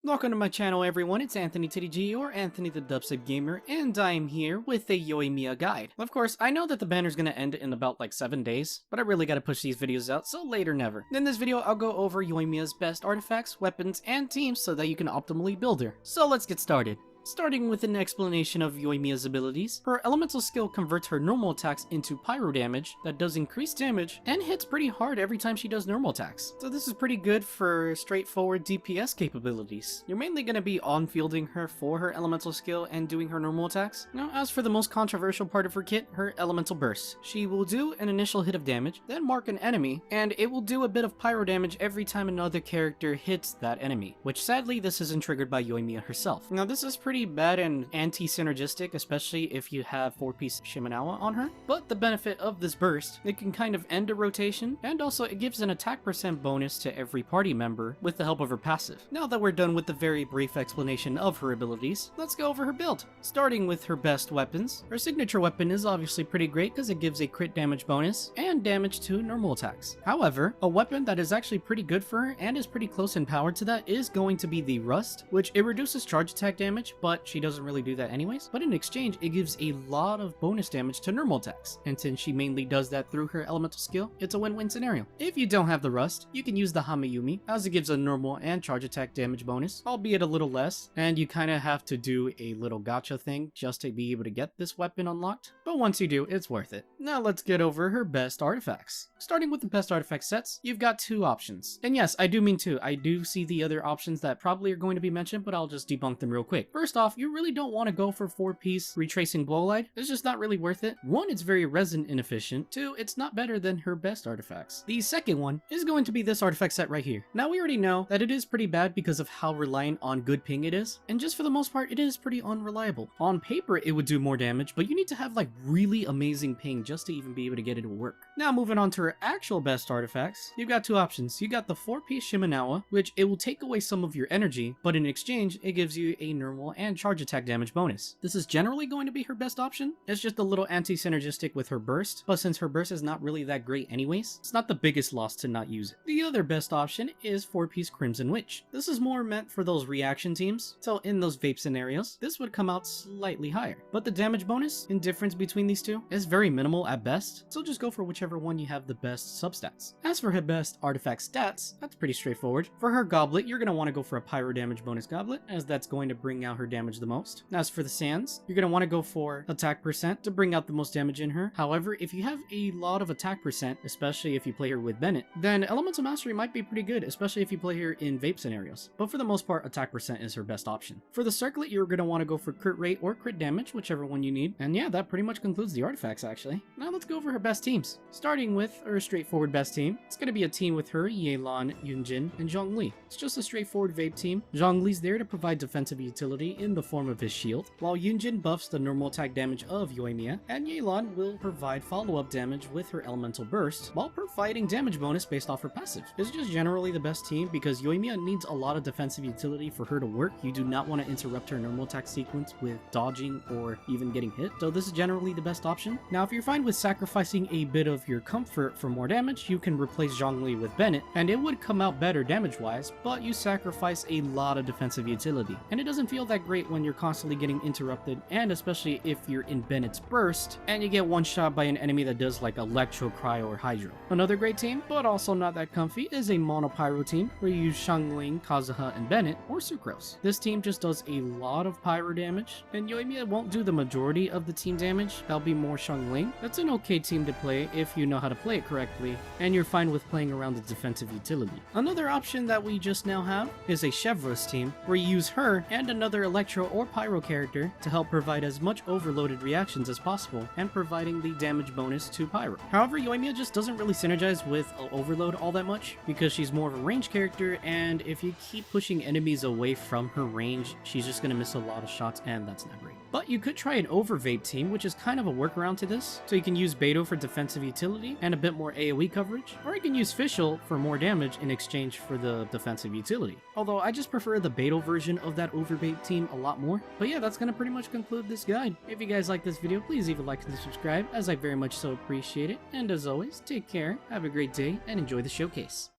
Welcome to my channel everyone, it's Anthony TDG or Anthony the Dubstep Gamer, and I'm here with a Yoimiya guide. Of course, I know that the banner's gonna end in about like 7 days, but I really gotta push these videos out, so later never. In this video, I'll go over Yoimiya's best artifacts, weapons, and teams so that you can optimally build her. So let's get started. Starting with an explanation of Yoimiya's abilities, her elemental skill converts her normal attacks into pyro damage that does increased damage and hits pretty hard every time she does normal attacks. So this is pretty good for straightforward DPS capabilities. You're mainly going to be on-fielding her for her elemental skill and doing her normal attacks. Now, as for the most controversial part of her kit, her elemental burst. She will do an initial hit of damage, then mark an enemy, and it will do a bit of pyro damage every time another character hits that enemy, which sadly this isn't triggered by Yoimiya herself. Now this is pretty bad and anti-synergistic, especially if you have 4-piece Shimenawa on her, but the benefit of this burst, it can kind of end a rotation, and also it gives an attack percent bonus to every party member with the help of her passive. Now that we're done with the very brief explanation of her abilities, let's go over her build. Starting with her best weapons, her signature weapon is obviously pretty great because it gives a crit damage bonus and damage to normal attacks. However, a weapon that is actually pretty good for her and is pretty close in power to that is going to be the Rust, which it reduces charge attack damage, but she doesn't really do that anyways. But in exchange, it gives a lot of bonus damage to normal attacks, and since she mainly does that through her elemental skill, it's a win-win scenario. If you don't have the Rust, you can use the Hamayumi, as it gives a normal and charge attack damage bonus, albeit a little less, and you kind of have to do a little gacha thing just to be able to get this weapon unlocked, but once you do, it's worth it. Now let's get over her best artifacts. Starting with the best artifact sets, you've got 2 options. And yes, I do mean 2. I do see the other options that probably are going to be mentioned, but I'll just debunk them real quick. First off, you really don't want to go for 4-piece retracing blowlight. It's just not really worth it. 1, it's very resin inefficient. 2, it's not better than her best artifacts. The second one is going to be this artifact set right here. Now we already know that it is pretty bad because of how reliant on good ping it is, and just for the most part, it is pretty unreliable. On paper, it would do more damage, but you need to have like really amazing ping just to even be able to get it to work. Now moving on to her actual best artifacts, you've got 2 options. You got the 4-piece Shimenawa, which it will take away some of your energy, but in exchange, it gives you a normal and charge attack damage bonus. This is generally going to be her best option. It's just a little anti-synergistic with her burst, but since her burst is not really that great anyways, it's not the biggest loss to not use it. The other best option is 4-piece Crimson Witch. This is more meant for those reaction teams, so in those vape scenarios, this would come out slightly higher. But the damage bonus in difference between these two is very minimal at best, so just go for whichever one you have the best substats. As for her best artifact stats, that's pretty straightforward. For her goblet, you're going to want to go for a pyro damage bonus goblet, as that's going to bring out her damage the most. As for the sands, you're going to want to go for attack percent to bring out the most damage in her. However, if you have a lot of attack percent, especially if you play her with Bennett, then elemental mastery might be pretty good, especially if you play her in vape scenarios. But for the most part, attack percent is her best option. For the circlet, you're going to want to go for crit rate or crit damage, whichever one you need. And yeah, that pretty much concludes the artifacts actually. Now let's go over her best teams. Starting with her straightforward best team, it's going to be a team with her, Yelan, Yunjin, and Zhongli. It's just a straightforward vape team. Zhongli's there to provide defensive utility in the form of his shield, while Yunjin buffs the normal attack damage of Yoimiya, and Yelan will provide follow-up damage with her elemental burst, while providing damage bonus based off her passive. It's just generally the best team because Yoimiya needs a lot of defensive utility for her to work. You do not want to interrupt her normal attack sequence with dodging or even getting hit, so this is generally the best option. Now if you're fine with sacrificing a bit of your comfort for more damage, you can replace Zhongli with Bennett, and it would come out better damage-wise, but you sacrifice a lot of defensive utility, and it doesn't feel that great when you're constantly getting interrupted, and especially if you're in Bennett's burst and you get one shot by an enemy that does like Electro, Cryo, or Hydro. Another great team, but also not that comfy, is a Monopyro team where you use Xiangling, Kazuha, and Bennett, or Sucrose. This team just does a lot of pyro damage, and Yoimiya won't do the majority of the team damage. That'll be more Xiangling. That's an okay team to play if you know how to play it correctly, and you're fine with playing around the defensive utility. Another option that we just now have is a Chevros team, where you use her and another Electro or Pyro character to help provide as much overloaded reactions as possible and providing the damage bonus to Pyro. However, Yoimiya just doesn't really synergize with Overload all that much because she's more of a range character, and if you keep pushing enemies away from her range, she's just going to miss a lot of shots, and that's not great. But you could try an Overvape team, which is kind of a workaround to this. So you can use Beto for defensive utility and a bit more AoE coverage, or you can use Fischl for more damage in exchange for the defensive utility. Although I just prefer the Beto version of that Overvape team a lot more. But yeah, that's going to pretty much conclude this guide. If you guys like this video, please leave a like and subscribe, as I very much so appreciate it. And as always, take care, have a great day, and enjoy the showcase.